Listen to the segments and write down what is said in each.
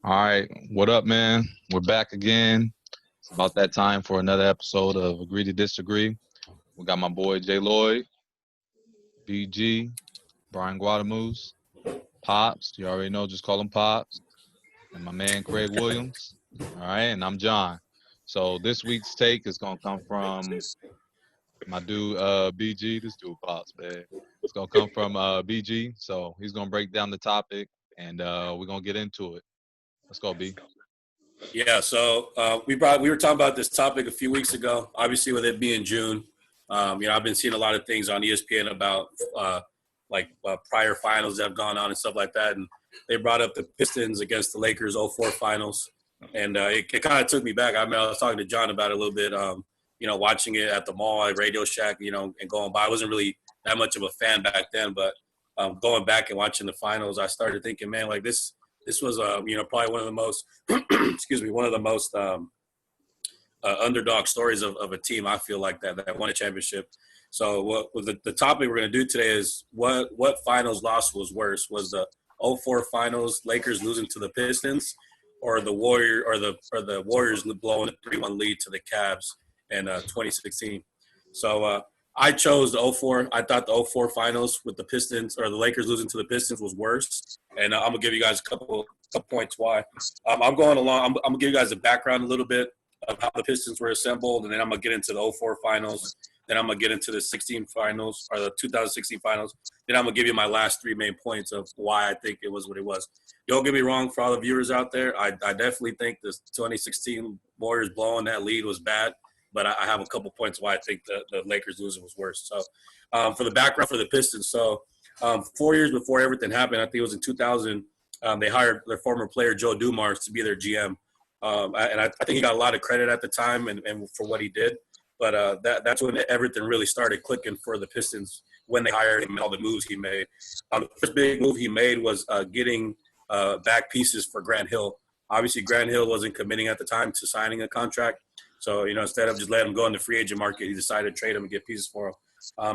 All right, what up, man? We're back again. It's about that time for another episode of Agree to Disagree. We got my boy J. Lloyd, BG, Brian Guadamus, Pops. You already know, just call him Pops. And my man Craig Williams. All right, and I'm John. So this week's take is gonna come from my dude BG. This dude Pops, man. It's gonna come from BG. So he's gonna break down the topic, and we're gonna get into it. Let's go, B. Yeah, so we were talking about this topic a few weeks ago. Obviously, with it being June, I've been seeing a lot of things on ESPN about prior finals that have gone on and stuff like that. And they brought up the Pistons against the Lakers '04 finals, and it kind of took me back. I mean, I was talking to John about it a little bit. Watching it at the mall, at Radio Shack, and going by. I wasn't really that much of a fan back then, but going back and watching the finals, I started thinking, man, like this. This was, probably one of the most, one of the most underdog stories of a team. I feel like that won a championship. So, what the topic we're going to do today is what finals loss was worse? Was the '04 finals Lakers losing to the Pistons, or the Warriors blowing a 3-1 lead to the Cavs in 2016? So, I chose the '04. I thought the '04 finals with the Pistons or the Lakers losing to the Pistons was worse. And I'm gonna give you guys a couple points why. I'm going along. I'm gonna give you guys a background a little bit of how the Pistons were assembled, and then I'm gonna get into the '04 finals. Then I'm gonna get into the 16 finals or the 2016 finals. Then I'm gonna give you my last three main points of why I think it was what it was. Don't get me wrong, for all the viewers out there, I definitely think the 2016 Warriors blowing that lead was bad. But I have a couple points why I think the Lakers losing was worse. So for the background for the Pistons, 4 years before everything happened, I think it was in 2000, they hired their former player Joe Dumars to be their GM. And I think he got a lot of credit at the time and for what he did. But that's when everything really started clicking for the Pistons when they hired him and all the moves he made. The first big move he made was getting back pieces for Grant Hill. Obviously, Grant Hill wasn't committing at the time to signing a contract. So, instead of just letting him go in the free agent market, he decided to trade him and get pieces for him.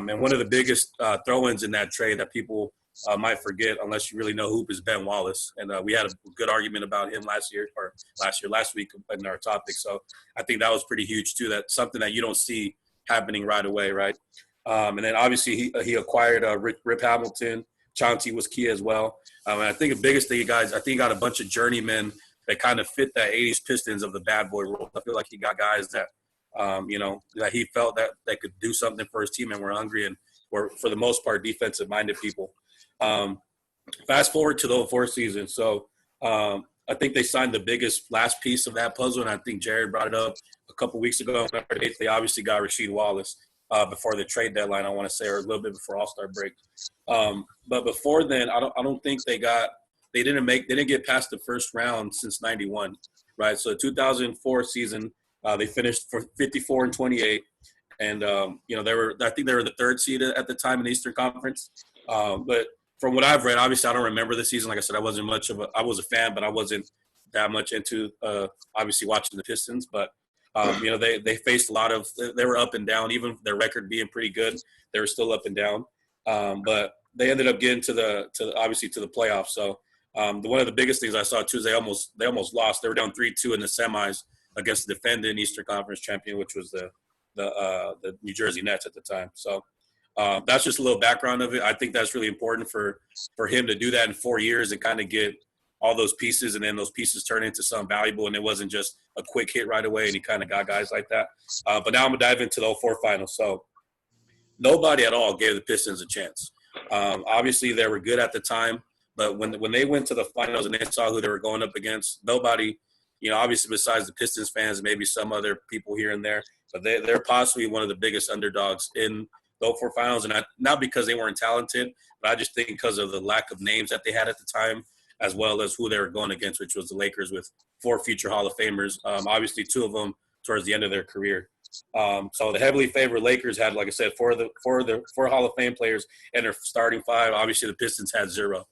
And one of the biggest throw-ins in that trade that people might forget, unless you really know hoop, is Ben Wallace. And we had a good argument about him last week in our topic. So I think that was pretty huge too. That's something that you don't see happening right away, right? And then obviously he acquired Rip Hamilton. Chauncey was key as well. And I think the biggest thing, guys, I think he got a bunch of journeymen that kind of fit that 80s Pistons of the bad boy role. I feel like he got guys that, that he felt that they could do something for his team and were hungry and were, for the most part, defensive-minded people. Fast forward to the '04 season. So I think they signed the biggest last piece of that puzzle, and I think Jared brought it up a couple weeks ago. They obviously got Rasheed Wallace before the trade deadline, I want to say, or a little bit before All-Star break. But before then, I don't think they didn't get past the first round since '91, right? So 2004 season, they finished for 54-28, and I think they were the third seed at the time in the Eastern Conference. But from what I've read, obviously I don't remember the season. Like I said, I was a fan, but I wasn't that much into obviously watching the Pistons. But they faced a lot of, they were up and down, even their record being pretty good, they were still up and down. But they ended up getting to the playoffs. So one of the biggest things I saw too is they almost lost. They were down 3-2 in the semis against the defending Eastern Conference champion, which was the New Jersey Nets at the time. So that's just a little background of it. I think that's really important for him to do that in 4 years and kind of get all those pieces, and then those pieces turn into something valuable, and it wasn't just a quick hit right away, and he kind of got guys like that. But now I'm going to dive into the '04 finals. So nobody at all gave the Pistons a chance. Obviously, they were good at the time, but when they went to the finals and they saw who they were going up against, nobody, obviously besides the Pistons fans, maybe some other people here and there, but they're possibly one of the biggest underdogs in the '04 finals, and not because they weren't talented, but I just think because of the lack of names that they had at the time, as well as who they were going against, which was the Lakers with 4 future Hall of Famers. Obviously, 2 of them towards the end of their career. So the heavily favored Lakers had, like I said, four Hall of Fame players in their starting 5. Obviously, the Pistons had 0.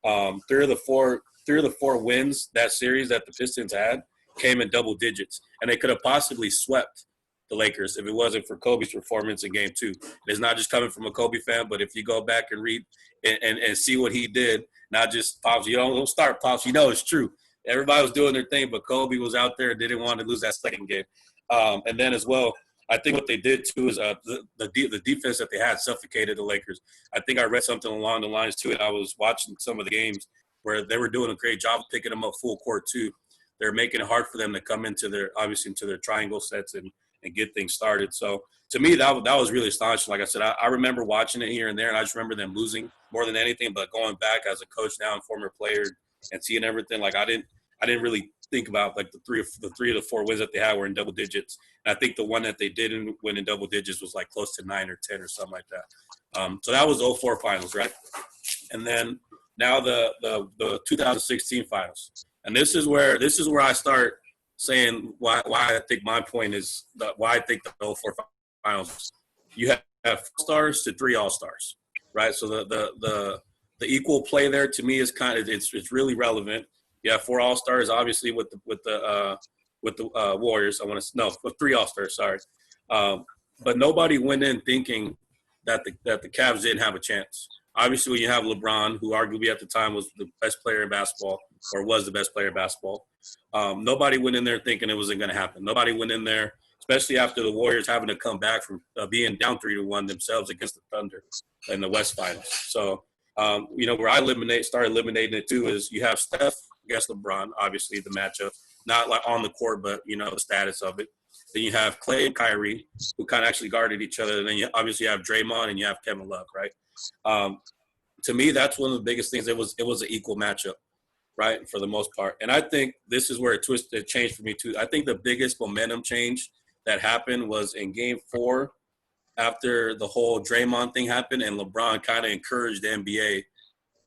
3 of the 4 wins that series that the Pistons had came in double digits, and they could have possibly swept the Lakers if it wasn't for Kobe's performance in Game 2. It's not just coming from a Kobe fan, but if you go back and read and see what he did, not just Pops, you don't start Pops, it's true. Everybody was doing their thing, but Kobe was out there and didn't want to lose that second game. And then as well, I think what they did too is the defense that they had suffocated the Lakers. I think I read something along the lines too, and I was watching some of the games where they were doing a great job of picking them up full court too. They're making it hard for them to come into their triangle sets and get things started. So to me, that was really astonishing. Like I said, I remember watching it here and there, and I just remember them losing more than anything. But going back as a coach now and former player and seeing everything, like I didn't really think about like the three of the four wins that they had were in double digits. And I think the one that they didn't win in double digits was like close to 9 or 10 or something like that. So that was 04 finals, right? And then now the 2016 finals. And this is where I start saying why I think my point is why I think the 04 finals. You have 4 stars to 3 all-stars, right? So the equal play there to me is kind of it's really relevant. You have 4 all-stars, obviously with the Warriors. With 3 all-stars. Sorry, but nobody went in thinking that the Cavs didn't have a chance. Obviously, when you have LeBron, who arguably at the time was the best player in basketball, or was the best player in basketball, nobody went in there thinking it wasn't going to happen. Nobody went in there, especially after the Warriors having to come back from being down 3-1 themselves against the Thunder in the West Finals. So, where I started eliminating it too is you have Steph against LeBron, obviously the matchup, not like on the court, but, the status of it. Then you have Clay and Kyrie, who kind of actually guarded each other. And then you obviously have Draymond and you have Kevin Love, right? To me, that's one of the biggest things. It was an equal matchup, right, for the most part. And I think this is where it changed for me too. I think the biggest momentum change that happened was in Game 4 after the whole Draymond thing happened and LeBron kind of encouraged the NBA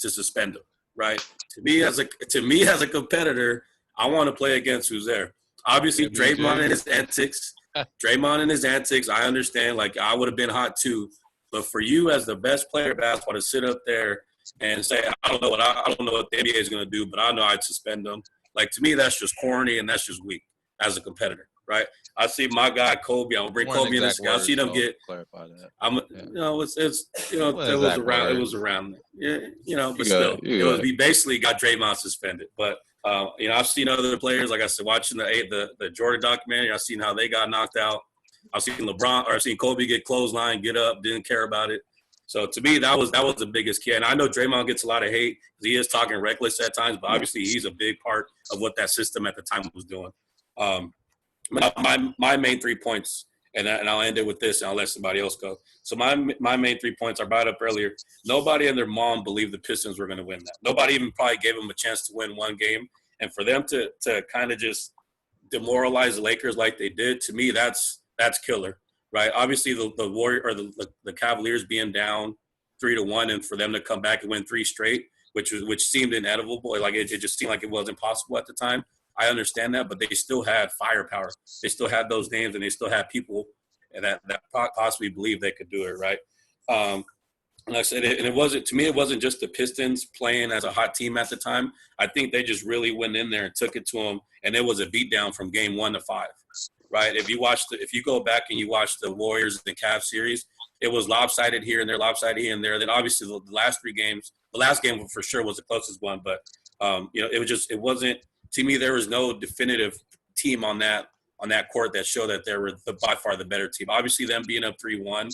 to suspend him, right? To me as a competitor, I want to play against who's there. Obviously, Draymond and his antics, I understand. Like, I would have been hot too. But for you as the best player of basketball to sit up there and say, I don't know what the NBA is going to do, but I know I'd suspend them. Like, to me, that's just corny and that's just weak as a competitor, right? I see my guy Kobe. I'm gonna bring Kobe in this. I see them get. Clarify that. It was around. Yeah, but still, basically got Draymond suspended. But I've seen other players, like I said, watching the Jordan documentary. I've seen how they got knocked out. I've seen Kobe get clothesline, get up, didn't care about it. So to me, that was the biggest key. And I know Draymond gets a lot of hate because he is talking reckless at times, but obviously he's a big part of what that system at the time was doing. My main 3 points, and I'll end it with this, and I'll let somebody else go. So my main 3 points are brought up earlier. Nobody and their mom believed the Pistons were going to win that. Nobody even probably gave them a chance to win one game. And for them to kind of just demoralize the Lakers like they did, to me, that's killer, right? Obviously, the Warrior or the Cavaliers being down 3-1, and for them to come back and win 3 straight, which seemed inevitable. Like it just seemed like it was impossible at the time. I understand that, but they still had firepower. They still had those names, and they still had people that possibly believed they could do it, right? Like I said, it wasn't just the Pistons playing as a hot team at the time. I think they just really went in there and took it to them, and it was a beatdown from game 1 to 5, right? If you go back and you watch the Warriors and Cavs series, it was lopsided here and there, lopsided here and there. Then obviously the last 3 games, the last game for sure was the closest one, but it wasn't. To me, there was no definitive team on that court that showed that they were by far the better team. Obviously, them being up 3-1,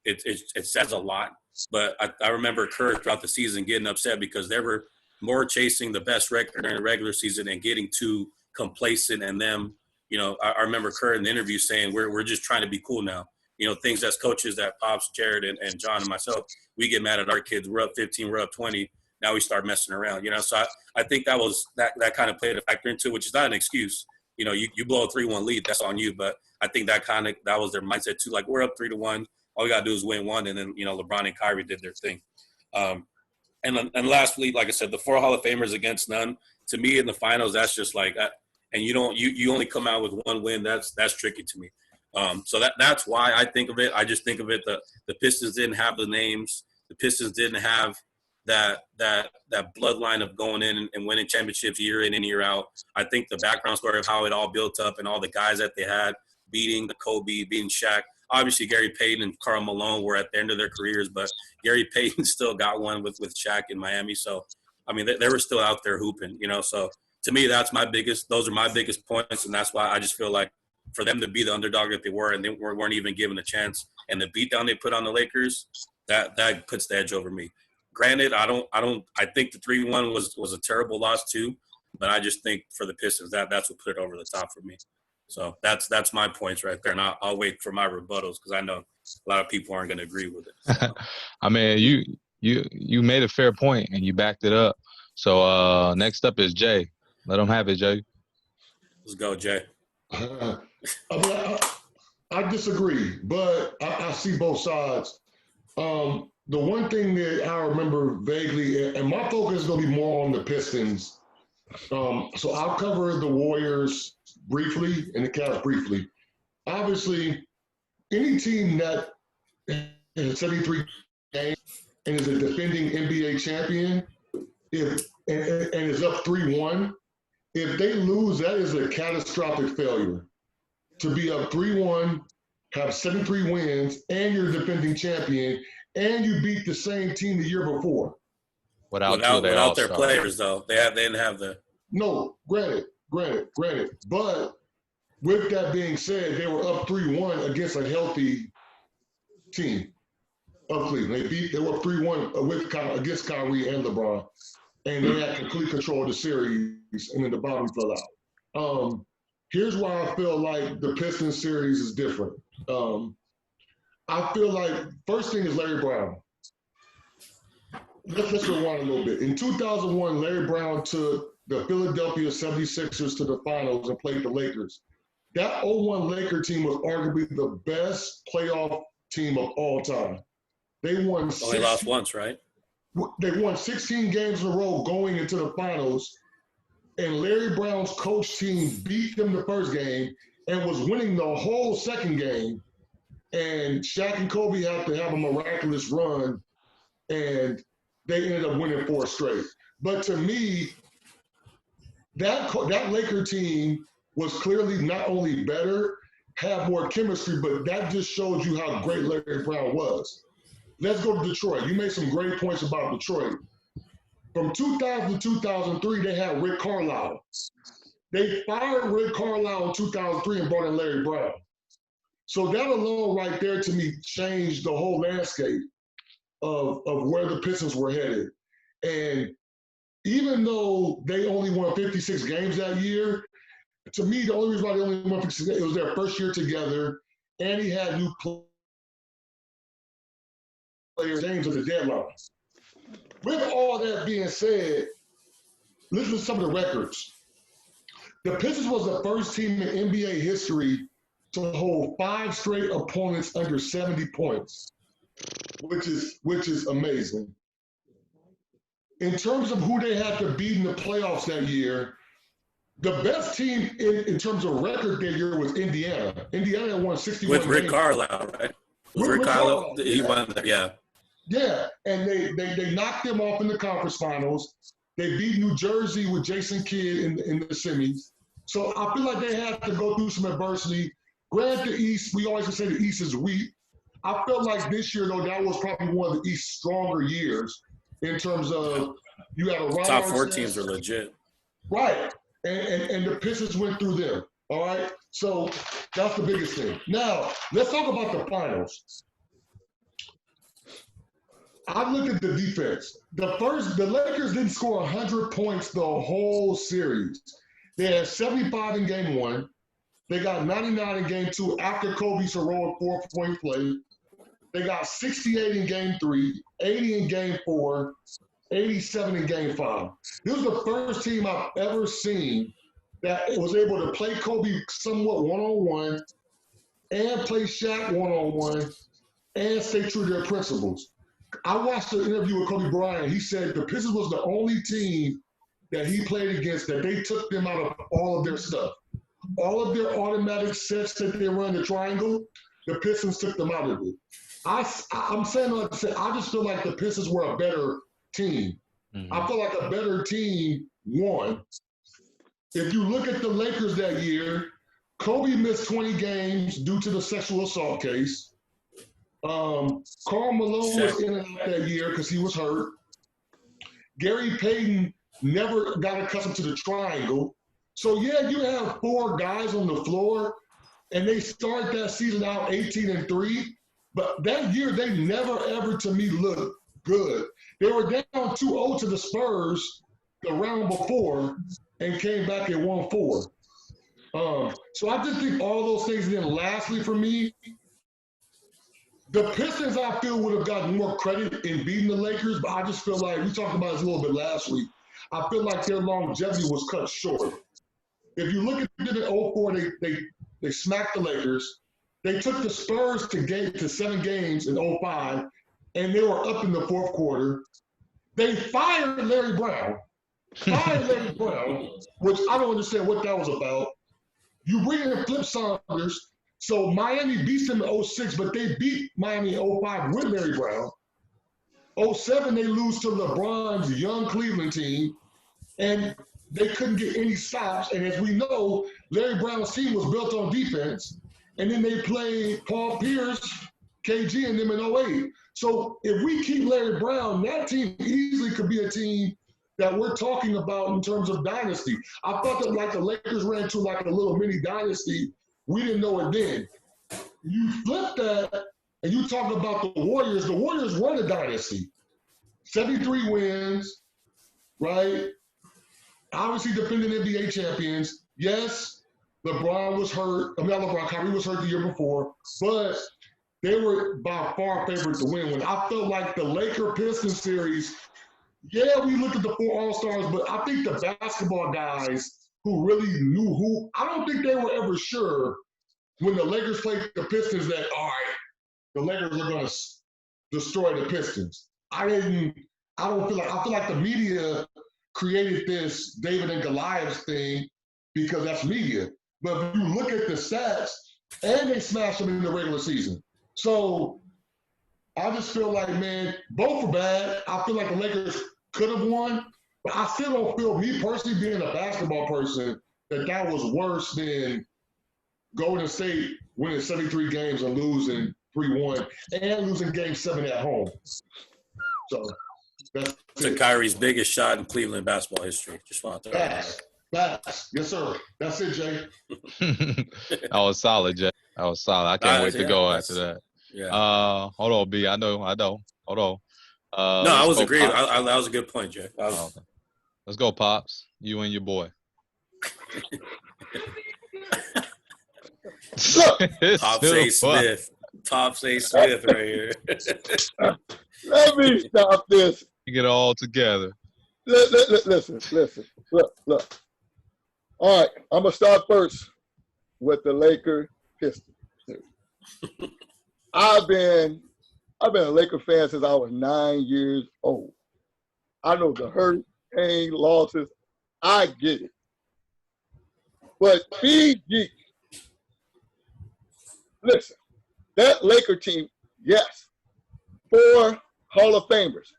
it says a lot. But I remember Kerr throughout the season getting upset because they were more chasing the best record during the regular season and getting too complacent. And them, I remember Kerr in the interview saying, "We're just trying to be cool now." Things as coaches that Pops, Jared, and John and myself, we get mad at our kids. We're up 15, we're up 20. Now we start messing around, So I think that kind of played a factor into it, which is not an excuse. You blow a 3-1 lead, that's on you. But I think that was their mindset too. Like, we're up 3-1, all we gotta do is win one, and then LeBron and Kyrie did their thing. And lastly, like I said, the 4 Hall of Famers against none. To me, in the finals, that's just like, and you only come out with 1 win. That's tricky to me. So that's why I think of it. I just think of it. The Pistons didn't have the names. The Pistons didn't have that bloodline of going in and winning championships year in and year out. I think the background story of how it all built up and all the guys that they had beating the Kobe, beating Shaq. Obviously, Gary Payton and Karl Malone were at the end of their careers, but Gary Payton still got one with Shaq in Miami. So, I mean, they were still out there hooping, So to me, those are my biggest points, and that's why I just feel like for them to be the underdog that they were, and they weren't even given a chance, and the beatdown they put on the Lakers, that puts the edge over me. Granted, I think the 3-1 was a terrible loss too, but I just think for the Pistons, that's what put it over the top for me. So that's my points right there, and I'll wait for my rebuttals because I know a lot of people aren't going to agree with it. So. I mean, you made a fair point and you backed it up. So next up is Jay. Let him have it, Jay. Let's go, Jay. I disagree, but I see both sides. The one thing that I remember vaguely, and my focus is going to be more on the Pistons. So I'll cover the Warriors briefly and the Cavs briefly. Obviously, any team that has 73 games and is a defending NBA champion, and is up 3-1, if they lose, that is a catastrophic failure. To be up 3-1, have 73 wins, and you're a defending champion, and you beat the same team the year before. Without their players, though, they didn't have the. No, granted. But with that being said, they were up 3-1 against a healthy team of Cleveland. They were up 3-1 against Kyrie and LeBron, and they had complete control of the series, and then the bottom fell out. Here's why I feel like the Pistons series is different. I feel like first thing is Larry Brown. Let's rewind a little bit. In 2001, Larry Brown took the Philadelphia 76ers to the finals and played the Lakers. That 01 Laker team was arguably the best playoff team of all time. They won. Only lost once, right? They won 16 games in a row going into the finals, and Larry Brown's coach team beat them the first game and was winning the whole second game. And Shaq and Kobe had to have a miraculous run, and they ended up winning 4 straight. But to me, that Laker team was clearly not only better, had more chemistry, but that just shows you how great Larry Brown was. Let's go to Detroit. You made some great points about Detroit. From 2000 to 2003, they had Rick Carlisle. They fired Rick Carlisle in 2003 and brought in Larry Brown. So that alone right there to me changed the whole landscape of where the Pistons were headed. And even though they only won 56 games that year, to me, the only reason why they only won 56 games, it was their first year together, and he had new players games at the deadline. With all that being said, listen to some of the records. The Pistons was the first team in NBA history to hold 5 straight opponents under 70 points, which is amazing. In terms of who they had to beat in the playoffs that year, the best team in terms of record that year was Indiana. Indiana won 61 with Rick Carlisle, right? With Rick Carlisle, he won. Yeah. Yeah, and they knocked them off in the conference finals. They beat New Jersey with Jason Kidd in the semis. So I feel like they had to go through some adversity. Granted, the East, we always say the East is weak. I felt like this year, though, that was probably one of the East's stronger years in terms of you had a top 4 teams are legit. Right, and the Pistons went through them, all right? So that's the biggest thing. Now, let's talk about the finals. I looked at the defense. The Lakers didn't score 100 points the whole series. They had 75 in game 1. They got 99 in game 2 after Kobe's heroic 4-point play. They got 68 in game 3, 80 in game 4, 87 in game 5. This was the first team I've ever seen that was able to play Kobe somewhat one-on-one and play Shaq one-on-one and stay true to their principles. I watched the interview with Kobe Bryant. He said the Pistons was the only team that he played against that they took them out of all of their stuff. All of their automatic sets that they run the triangle, the Pistons took them out of it. I'm saying, like I said, I just feel like the Pistons were a better team. Mm-hmm. I feel like a better team won. If you look at the Lakers that year, Kobe missed 20 games due to the sexual assault case. Karl Malone was in and out that year because he was hurt. Gary Payton never got accustomed to the triangle. So, yeah, you have 4 guys on the floor, and they start that season out 18-3. But that year, they never, ever, to me, looked good. They were down 2-0 to the Spurs the round before and came back and won 4. So I just think all those things. And then lastly for me, the Pistons, I feel, would have gotten more credit in beating the Lakers, but I just feel like, we talked about this a little bit last week, I feel like their longevity was cut short. If you look at them in 04, they smacked the Lakers. They took the Spurs to 7 games in 05, and they were up in the fourth quarter. They fired Larry Brown. Which I don't understand what that was about. You bring in Flip Saunders. So Miami beats them in 06, but they beat Miami in 05 with Larry Brown. 07, they lose to LeBron's young Cleveland team, and they couldn't get any stops. And as we know, Larry Brown's team was built on defense. And then they played Paul Pierce, KG, and them in 08. So if we keep Larry Brown, that team easily could be a team that we're talking about in terms of dynasty. I thought that like the Lakers ran to like a little mini dynasty. We didn't know it then. You flip that and you talk about the Warriors. The Warriors were a dynasty. 73 wins, right? Obviously defending NBA champions. Yes, LeBron was hurt. I mean, not LeBron, Kyrie was hurt the year before, but they were by far favored to win. When I felt like the Laker-Pistons series, yeah, we looked at the 4 All-Stars, but I think the basketball guys who really knew who, I don't think they were ever sure when the Lakers played the Pistons that, all right, the Lakers are going to destroy the Pistons. I feel like the media created this David and Goliath thing because that's media. But if you look at the stats, and they smashed them in the regular season. So I just feel like, man, both were bad. I feel like the Lakers could have won, but I still don't feel, me personally being a basketball person, that was worse than Golden State winning 73 games and losing 3-1 and losing Game 7 at home. So that's to Kyrie's biggest shot in Cleveland basketball history. Just want to throw that out. Facts. Yes, sir. That's it, Jay. That was solid, Jay. That was solid. I can't wait to go after that. Yeah. Hold on, B. I know. Hold on. No, I was agreeing. That was a good point, Jay. Okay. Let's go, Pops. You and your boy. Pops A. Smith. Pops A. Smith right here. Let me stop this. You get it all together. Listen. Look. All right, I'm gonna start first with the Laker Pistons. I've been a Laker fan since I was 9 years old. I know the hurt, pain, losses. I get it. But BG, listen, that Laker team, yes, 4 Hall of Famers.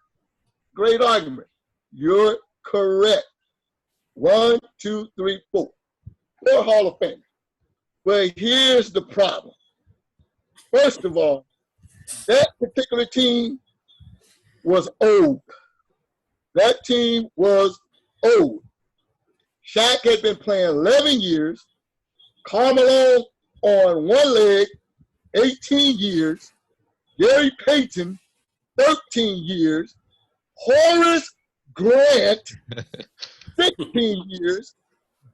Great argument. You're correct. 1, 2, 3, 4. 4 Hall of Famers. But here's the problem. First of all, that particular team was old. That team was old. Shaq had been playing 11 years. Carmelo on one leg, 18 years. Gary Payton, 13 years. Horace Grant, 16 years.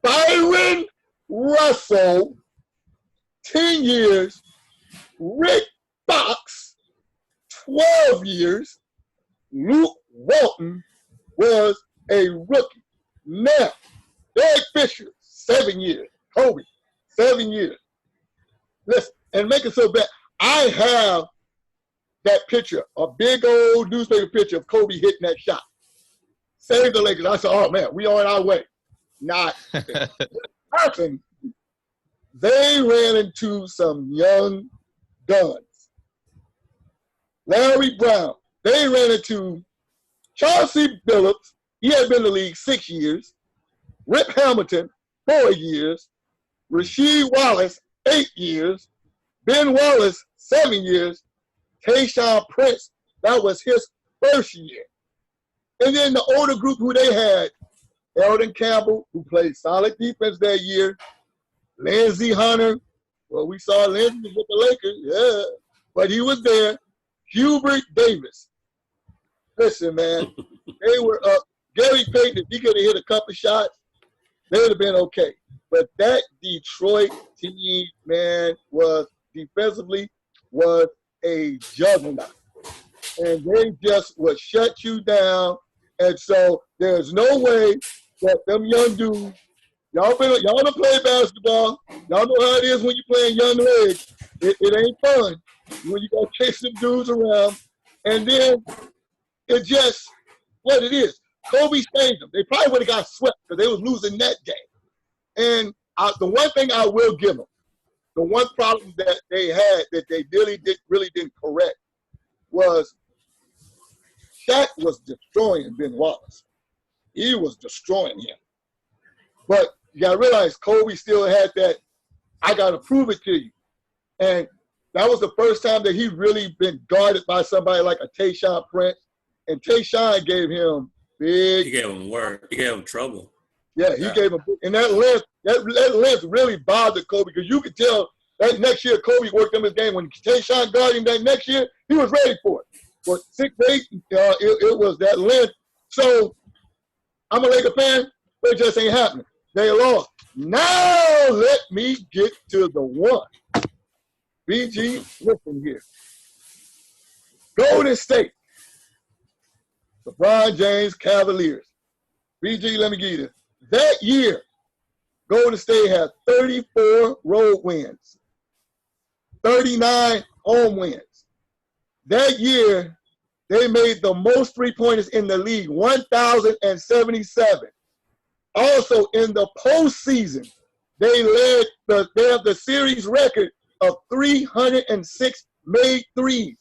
Byron Russell, 10 years. Rick Fox, 12 years. Luke Walton was a rookie. Now, Derek Fisher, 7 years. Kobe, 7 years. Listen, and make it so bad. I have that picture, a big old newspaper picture of Kobe hitting that shot. Save the Lakers. I said, oh, man, we on our way. Not happened. They ran into some young guns. Larry Brown. They ran into Chauncey Billups. He had been in the league 6 years. Rip Hamilton, 4 years. Rasheed Wallace, 8 years. Ben Wallace, 7 years. Tayshaun Prince, that was his first year. And then the older group who they had, Eldon Campbell, who played solid defense that year. Lindsey Hunter. Well, we saw Lindsey with the Lakers, yeah, but he was there. Hubert Davis. Listen, man, they were up. Gary Payton, if he could have hit a couple shots, they would have been okay. But that Detroit team, man, was defensively was a juggernaut. And they just would shut you down. And so there's no way that them young dudes, y'all done play basketball. Y'all know how it is when you're playing young legs. It ain't fun when you go chase them dudes around. And then it's just what it is. Kobe saved them. They probably would have got swept because they was losing that game. And the one thing I will give them, the one problem that they had that they really didn't correct was Shaq was destroying Ben Wallace. He was destroying him. But you got to realize Kobe still had that, I got to prove it to you. And that was the first time that he really been guarded by somebody like a Tayshaun Prince. And Tayshaun gave him big. He gave him work. He gave him trouble. Yeah, he gave him. And that length really bothered Kobe because you could tell that next year Kobe worked on his game. When Tayshaun guarded him that next year, he was ready for it. For 6'8", it was that length. So I'm a Laker fan, but it just ain't happening. They lost. Now let me get to the one. BG, listen here. Golden State. LeBron James Cavaliers. BG, let me give you this. That year, Golden State had 34 road wins, 39 home wins. That year, they made the most three-pointers in the league, 1,077. Also, in the postseason, they have the series record of 306 made threes.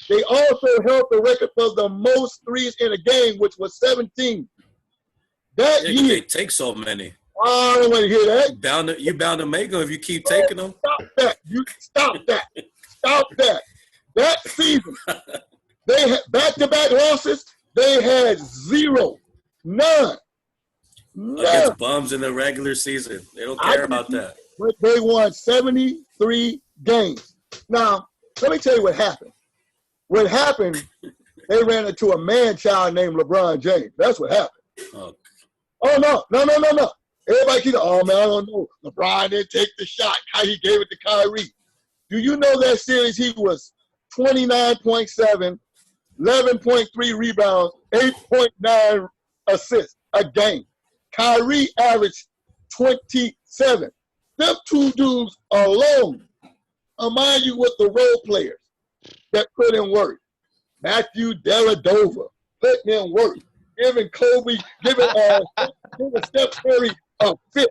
They also held the record for the most threes in a game, which was 17. That year, they take so many. I don't want to hear that. You bound to make them if you keep taking them. Stop that. You stop that. Stop that. That season, they had back-to-back losses. They had zero. None. Against bums in the regular season. They don't care about that. But they won 73 games. Now, let me tell you what happened. What happened, they ran into a man-child named LeBron James. That's what happened. Oh, no. Everybody keeps, oh, man, I don't know. LeBron didn't take the shot. How he gave it to Kyrie. Do you know that series he was 29.7, 11.3 rebounds, 8.9 assists a game. Kyrie averaged 27. Them two dudes alone, mind you, with the role players that put in work. Matthew Dellavedova putting in work. Giving Kobe, giving Steph Curry a fifth.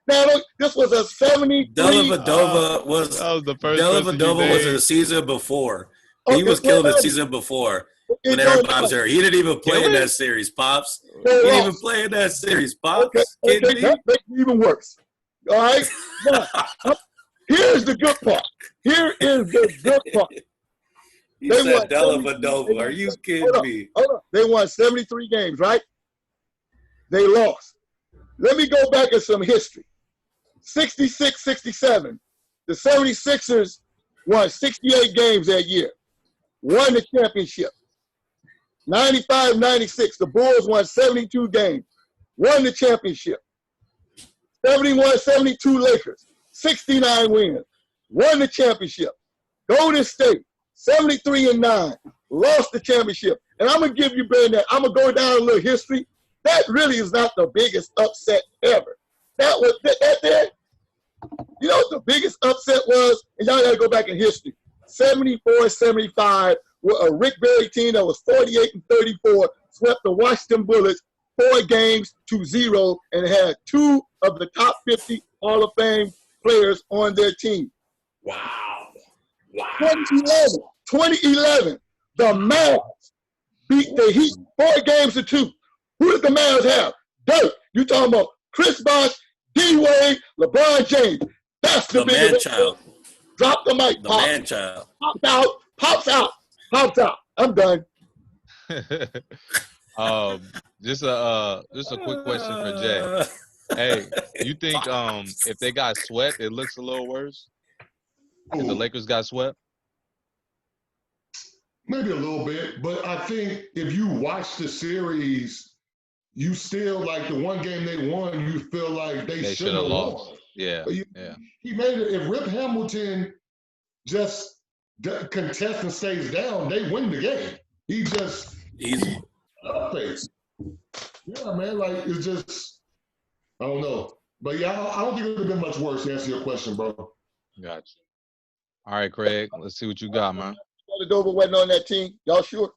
Now, this was a 73. Dellavedova was the first. Dellavedova was in the season before. He was killing the season before when everybody was there. He didn't even play in that series, Pops. He didn't even play in that series, Pops. Okay, that makes it even worse. All right? Now, here's the good part. Here is the good part. He said Dellavedova. Are you kidding me? Hold on. They won 73 games, right? They lost. Let me go back in some history. 66-67. The 76ers won 68 games that year. Won the championship. 95-96. The Bulls won 72 games. Won the championship. 71-72 Lakers. 69 wins. Won the championship. Golden State. 73-9, lost the championship. And I'm going to give you, Brandon, I'm going to go down a little history. That really is not the biggest upset ever. That was, that there, you know what the biggest upset was? And y'all got to go back in history. 74-75, with a Rick Barry team that was 48-34, swept the Washington Bullets 4-0, and had 2 of the top 50 Hall of Fame players on their team. Wow. 2011, the Mavs beat the Heat 4-2. Who did the Mavs have? Dirk. You talking about Chris Bosh, D-Wade, LeBron James. That's the biggest. Man-child. Drop the mic, Pop. The man-child. Pops out. I'm done. Just a quick question for Jay. Hey, you think if they got swept, it looks a little worse? If the Lakers got swept? Maybe a little bit, but I think if you watch the series, you still like the one game they won, you feel like they shouldn't have lost. won. Yeah. He made it. If Rip Hamilton just contests and stays down, they win the game. He just easy. Yeah, man. Like it's just I don't know, but yeah, I don't think it would have been much worse. To answer your question, bro. Gotcha. All right, Craig. Let's see what you got, man. Dover wasn't on that team. Y'all sure?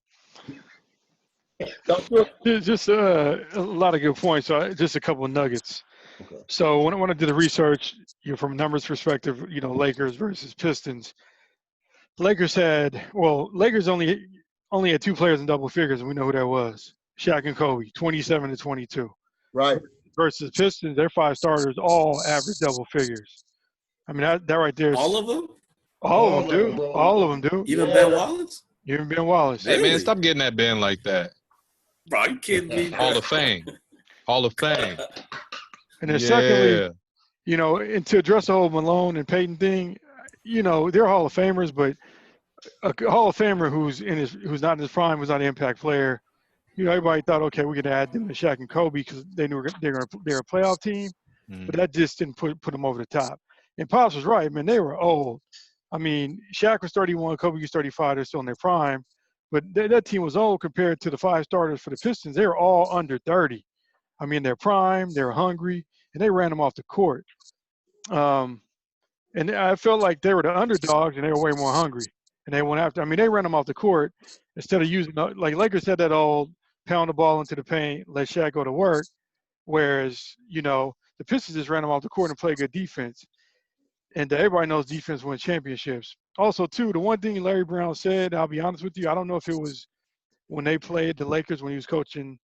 Y'all sure? Just a lot of good points. So just a couple of nuggets. Okay. So when I did the research, from a numbers perspective, Lakers versus Pistons. Lakers only had two players in double figures, and we know who that was: Shaq and Kobe, 27 to 22. Right. Versus Pistons, their five starters all average double figures. I mean that right there. All of them. All of them do. All of them do. Even Ben Wallace. Even Ben Wallace. Hey man, stop getting that Ben like that. Bro, you kidding me? Hall of Fame. Hall of Fame. And then secondly, and to address the whole Malone and Peyton thing, they're Hall of Famers, but a Hall of Famer who's not in his prime, was not an impact player. Everybody thought, okay, we could add them to Shaq and Kobe because they knew they're a playoff team, but that just didn't put them over the top. And Pops was right, man. They were old. I mean, Shaq was 31, Kobe was 35. They're still in their prime, but that team was old compared to the five starters for the Pistons. They were all under 30. I mean, they're prime, they were hungry, and they ran them off the court. And I felt like they were the underdogs, and they were way more hungry. And they went after. I mean, they ran them off the court instead of using like Lakers had that old pound the ball into the paint, let Shaq go to work. Whereas the Pistons just ran them off the court and played good defense. And everybody knows defense wins championships. Also, too, the one thing Larry Brown said, I'll be honest with you, I don't know if it was when they played the Lakers when he was coaching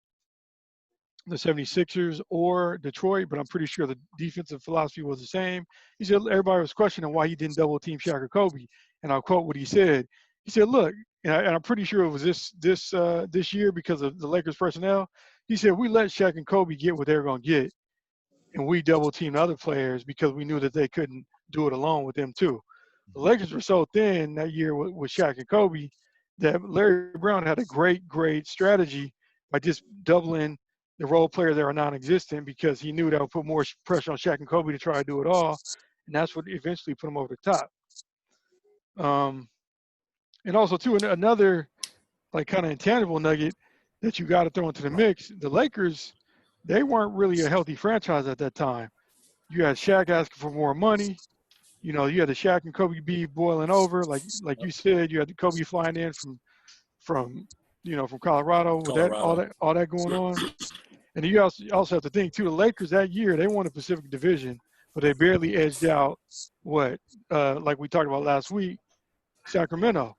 the 76ers or Detroit, but I'm pretty sure the defensive philosophy was the same. He said everybody was questioning why he didn't double team Shaq or Kobe. And I'll quote what he said. He said, look, and I'm pretty sure it was this year because of the Lakers personnel. He said, we let Shaq and Kobe get what they were going to get, and we double teamed other players because we knew that they couldn't do it alone with them too. The Lakers were so thin that year with Shaq and Kobe that Larry Brown had a great strategy by just doubling the role players that are non-existent because he knew that would put more pressure on Shaq and Kobe to try to do it all, and that's what eventually put them over the top. And also, too, another like kind of intangible nugget that you got to throw into the mix, the Lakers, they weren't really a healthy franchise at that time. You had Shaq asking for more money. You had the Shaq and Kobe beef boiling over. Like you said, you had the Kobe flying in from Colorado with all that going on. And you also have to think, too, the Lakers that year, they won the Pacific Division, but they barely edged out like we talked about last week, Sacramento.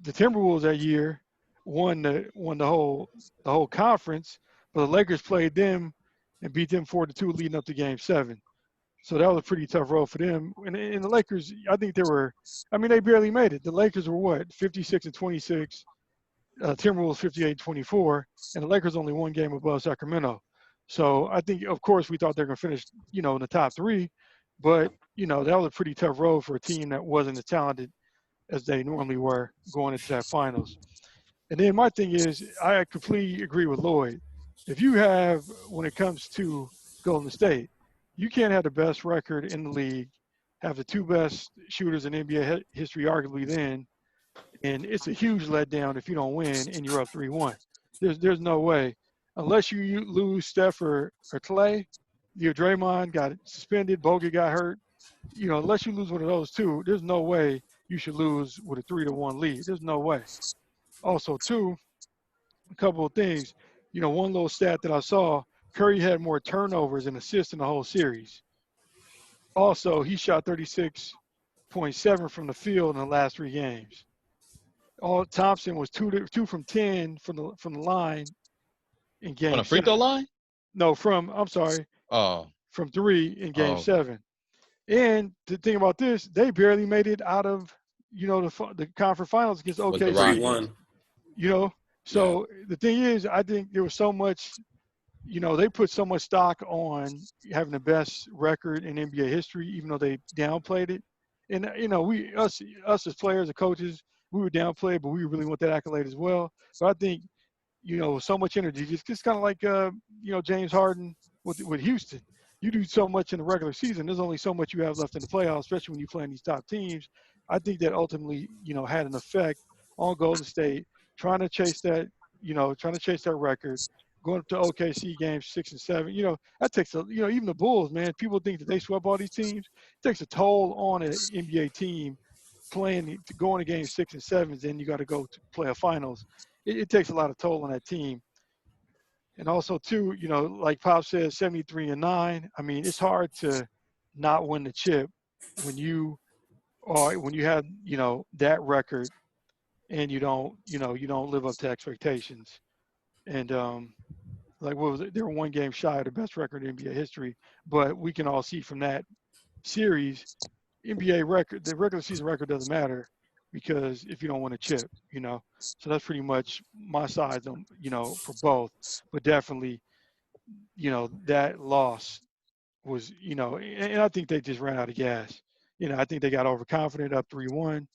The Timberwolves that year won the whole conference, but the Lakers played them and beat them 4-2 leading up to Game 7. So that was a pretty tough road for them. And the Lakers, I think they barely made it. The Lakers were 56-26, Timberwolves 58-24, and the Lakers only one game above Sacramento. So I think, of course, we thought they were going to finish, in the top three, but, that was a pretty tough road for a team that wasn't as talented as they normally were going into that finals. And then my thing is, I completely agree with Lloyd. If you have, when it comes to Golden State, you can't have the best record in the league, have the two best shooters in NBA history arguably then, and it's a huge letdown if you don't win and you're up 3-1. There's no way. Unless you lose Steph or Clay, Draymond got suspended, Bogut got hurt. Unless you lose one of those two, there's no way you should lose with a 3-1 lead. There's no way. Also, too, a couple of things. One little stat that I saw, Curry had more turnovers and assists in the whole series. Also, he shot 36.7 from the field in the last 3 games. Thompson was 2 from 10 from the line in Game 7. On a free throw line? No, from 3 in Game 7. And the thing about this, they barely made it out of the conference finals against OKC. 3-1. So the thing is, I think there was so much, they put so much stock on having the best record in NBA history, even though they downplayed it. And us as players and coaches, we would downplay it, but we really want that accolade as well. So I think, so much energy, just kind of like James Harden with Houston. You do so much in the regular season. There's only so much you have left in the playoffs, especially when you play in these top teams. I think that ultimately, had an effect on Golden State, trying to chase that record, going up to OKC games 6 and 7. That takes even the Bulls, man. People think that they swept all these teams. It takes a toll on an NBA team going to games 6 and 7, then you got to go to play a finals. It takes a lot of toll on that team. And also, too, like Pop says, 73-9. I mean, it's hard to not win the chip when you have, that record and you don't live up to expectations. And what was it? They were one game shy of the best record in NBA history. But we can all see from that series, NBA record, the regular season record doesn't matter because if you don't win a chip, So that's pretty much my side, for both. But definitely, that loss was, and I think they just ran out of gas. I think they got overconfident up 3-1.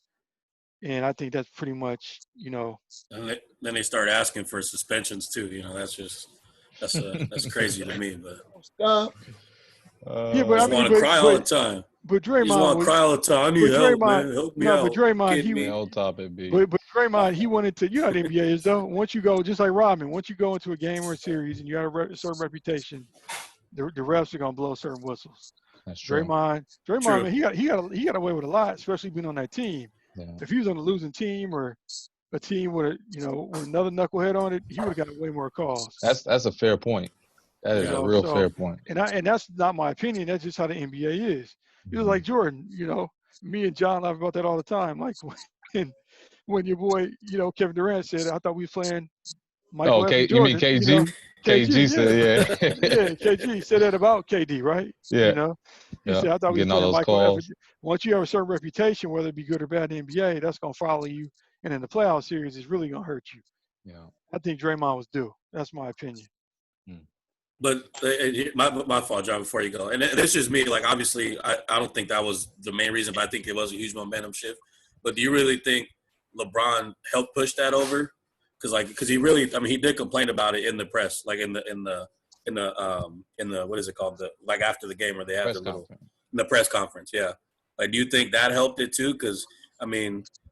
And I think that's pretty much, And then they start asking for suspensions too. That's crazy to me. But yeah, but I want to cry all the time. But You just want Draymond to cry all the time. I need help, man. Help me out. But Draymond, me. Old topic, B. But Draymond, he went into, how the NBA is though. Once you go, just like Rodman, once you go into a game or a series and you have a certain reputation, the refs are gonna blow certain whistles. That's true. Draymond, man, he got away with a lot, especially being on that team. Yeah. If he was on a losing team or a team with with another knucklehead on it, he would have got way more calls. That's a fair point. That is a real fair point. And that's not my opinion. That's just how the NBA is. It was like Jordan. Me and John laugh about that all the time. Like when your boy, Kevin Durant said, "I thought we was playing." Michael Jordan, you mean KG? KG said, yeah. Yeah, KG said that about KD, right? Yeah. He said, "I thought we was Getting all playing those Michael calls. Once you have a certain reputation, whether it be good or bad in the NBA, that's gonna follow you, and in the playoff series, it's really gonna hurt you." Yeah. I think Draymond was due. That's my opinion. But my fault, John, before you go. And it's just me. Like, obviously, I don't think that was the main reason, but I think it was a huge momentum shift. But do you really think LeBron helped push that over? Because he really, he did complain about it in the press, like in the what is it called? After the game where they have the press conference. Yeah. Like, do you think that helped it too? Because, like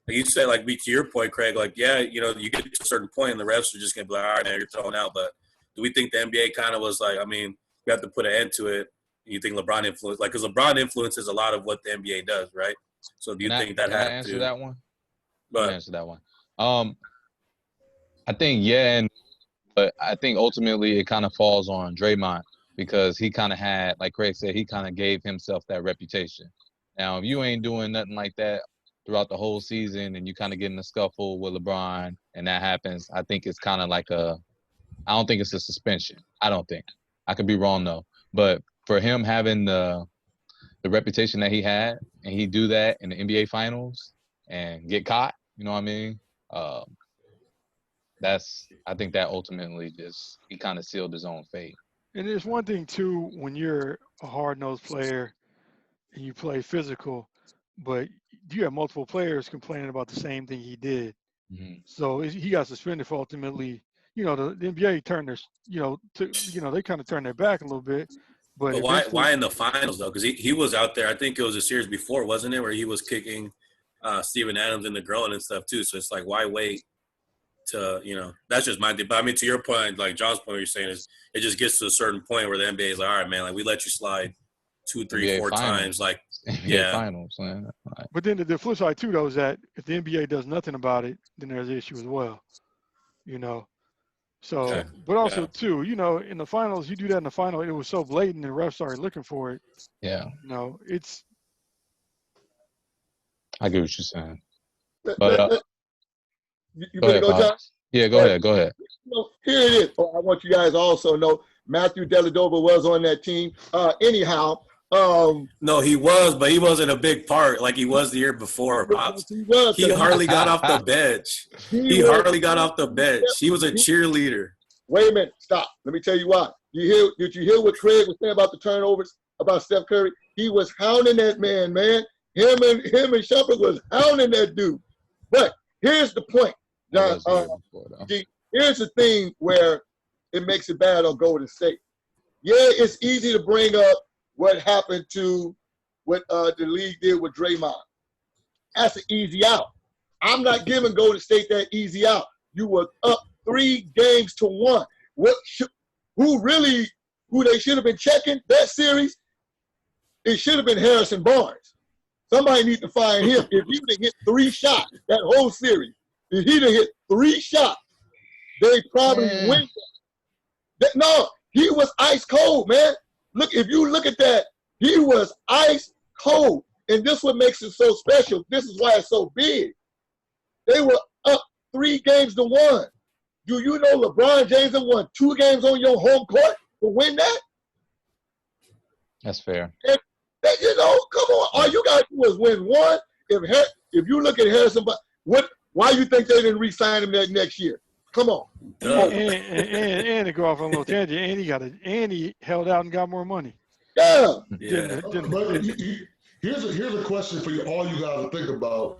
you said, to your point, Craig, you get to a certain point and the refs are just going to be like, all right, man, you're thrown out. But do we think the NBA kind of was like, we have to put an end to it? You think LeBron influenced, because LeBron influences a lot of what the NBA does, right? So do you think that had to? Can I answer that one? But answer that one. I think but I think ultimately it kind of falls on Draymond because he kind of had, like Craig said, he kind of gave himself that reputation. Now, if you ain't doing nothing like that throughout the whole season and you kind of get in a scuffle with LeBron and that happens, I think it's kind of like I don't think it's a suspension. I don't think. I could be wrong though. But for him having the reputation that he had and he do that in the NBA finals and get caught, you know what I mean? I think that ultimately he kind of sealed his own fate. And there's one thing too, when you're a hard-nosed player and you play physical, but you have multiple players complaining about the same thing he did. Mm-hmm. So he got suspended for ultimately, the NBA turned their, they kind of turned their back a little bit. But why in the finals though? Because he was out there. I think it was a series before, wasn't it, where he was kicking Steven Adams in the groin and stuff too. So it's like, why wait to, that's just my thing. But to your point, like John's point, what you're saying is it just gets to a certain point where the NBA is like, all right, man, we let you slide 2, 3, 4 times. Finals, man. Right. But then the flip side too, though, is that if the NBA does nothing about it, then there's an issue as well. So, okay. But also too, in the finals, you do that in the final, it was so blatant, and refs started looking for it. Yeah. It's. I get what you're saying. But you better go, John? Yeah, go ahead. Here it is. I want you guys to also know Matthew Dellavedova was on that team. Anyhow, No, he was, but he wasn't a big part like he was the year before. Pops. He was. He hardly got off the bench. He hardly got off the bench. He was a cheerleader. Wait a minute. Stop. Let me tell you why. Did you hear what Craig was saying about the turnovers, about Steph Curry? He was hounding that man. Him and Shumpert was hounding that dude. But here's the point. John, here's the thing where it makes it bad on Golden State. Yeah, it's easy to bring up what happened to what the league did with Draymond. That's an easy out. I'm not giving Golden State that easy out. You were up 3-1. Who they should have been checking that series? It should have been Harrison Barnes. Somebody needs to find him. If he would have hit 3 shots that whole series, if he'd have hit 3 shots, they probably win. No, he was ice cold, man. Look, if you look at that, he was ice cold. And this is what makes it so special. This is why it's so big. They were up 3-1. Do you know LeBron James won 2 games on your home court to win that? That's fair. And, come on. All you got to do is win 1. If you look at Harrison, why you think they didn't re-sign him that next year? Come on. And to go off on a little tangent, and he held out and got more money. Yeah. But here's a question for you, all you guys to think about.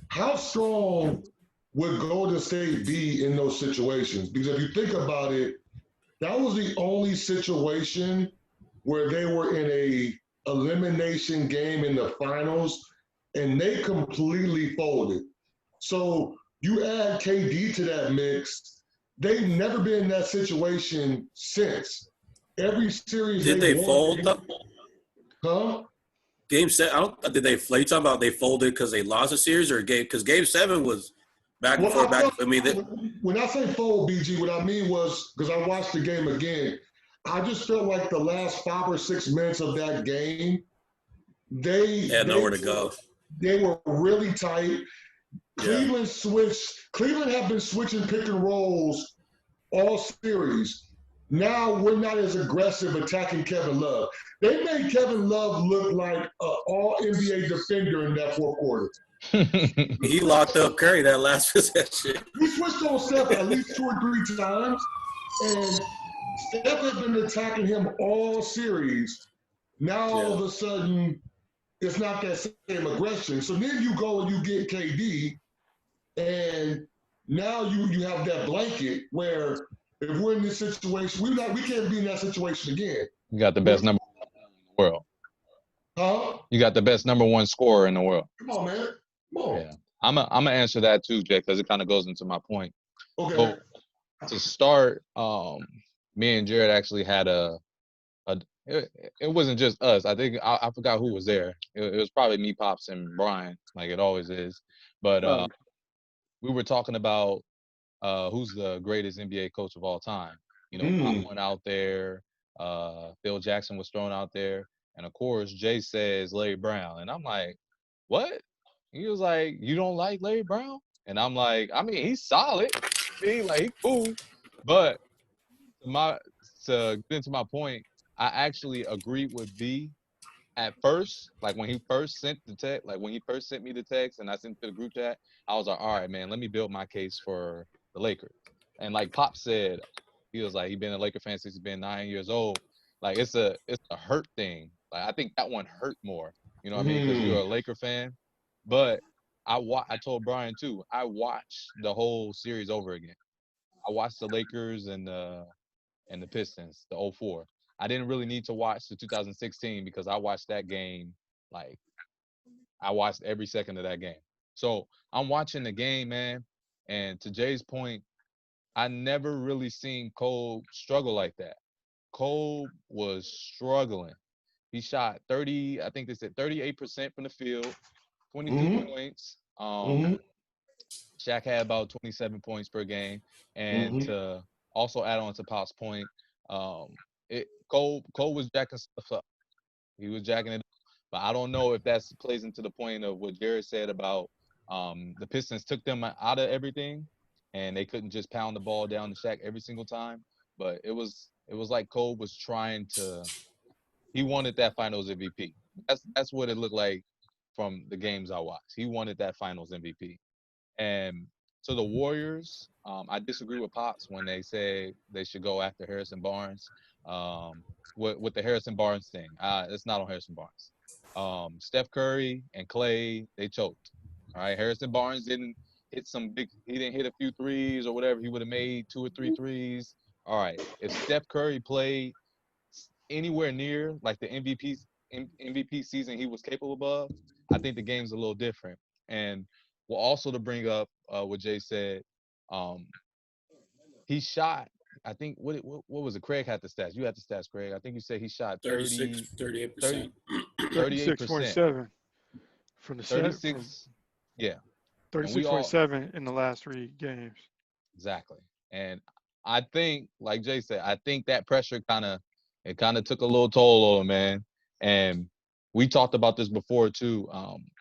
How strong would Golden State be in those situations? Because if you think about it, that was the only situation where they were in a elimination game in the finals, and they completely folded. So you add KD to that mix, they've never been in that situation since. Every series did they fold? Huh? Game 7. Did they? You talking about they folded because they lost a series or game? Because Game 7 was back and forth. When I say fold, BG, what I mean was, because I watched the game again, I just felt like the last 5 or 6 minutes of that game, they had nowhere to go. They were really tight. Cleveland have been switching pick and rolls all series. Now we're not as aggressive attacking Kevin Love. They made Kevin Love look like an all-NBA defender in that fourth quarter. He locked up Curry that last possession. We switched on Steph at least 2 or 3 times, and Steph has been attacking him all series. Now all of a sudden, it's not that same aggression. So then you go and you get KD, and now you have that blanket where if we're in this situation, we can't be in that situation again. You got the best number 1 in the world. Huh? You got the best number 1 scorer in the world. Come on, man. Come on. Yeah. I'm gonna answer that too, Jay, because it kind of goes into my point. Okay. So, to start, me and Jared actually had it wasn't just us. I think I forgot who was there. It was probably me, Pops, and Brian, like it always is. But we were talking about who's the greatest NBA coach of all time. Pop went out there. Phil Jackson was thrown out there. And, of course, Jay says Larry Brown. And I'm like, what? He was like, you don't like Larry Brown? And I'm like, I mean, he's solid. He's cool. But to get into my point, I actually agreed with B at first. Like when he first sent the text, like when he first sent me the text and I sent it to the group chat, I was like, all right, man, let me build my case for the Lakers. And like Pop said, he was like, he's been a Laker fan since he's been 9 years old. Like it's a hurt thing. Like I think that one hurt more. You know what I mean? Because you're a Laker fan. But I told Brian too, I watched the whole series over again. I watched the Lakers and the Pistons, the 04. I didn't really need to watch the 2016 because I watched that game, like, I watched every second of that game. So I'm watching the game, man, and to Jay's point, I never really seen Cole struggle like that. Cole was struggling. He shot 30, I think they said 38% from the field, 22 points. Shaq had about 27 points per game. And to also add on to Pop's point, Cole was jacking stuff up. He was jacking it up. But I don't know if that plays into the point of what Jared said about the Pistons took them out of everything and they couldn't just pound the ball down to Shaq every single time. But it was like Cole was trying to he wanted that Finals MVP. That's what it looked like from the games I watched. He wanted that Finals MVP. And to the Warriors, I disagree with Pops when they say they should go after Harrison Barnes. With the Harrison Barnes thing, it's not on Harrison Barnes. Steph Curry and Clay, they choked. All right, Harrison Barnes didn't hit he didn't hit a few threes or whatever. He would have made 2 or 3 threes. All right, if Steph Curry played anywhere near like the MVP season he was capable of, I think the game's a little different. And well, also to bring up what Jay said, he shot. I think what was it? Craig had the stats. You had the stats, Craig. I think you said he shot 38%. 36.7 from the set. 36. Yeah. 36.7 in the last 3 games. Exactly. And I think, like Jay said, I think that pressure kind of took a little toll on him, man. And we talked about this before too.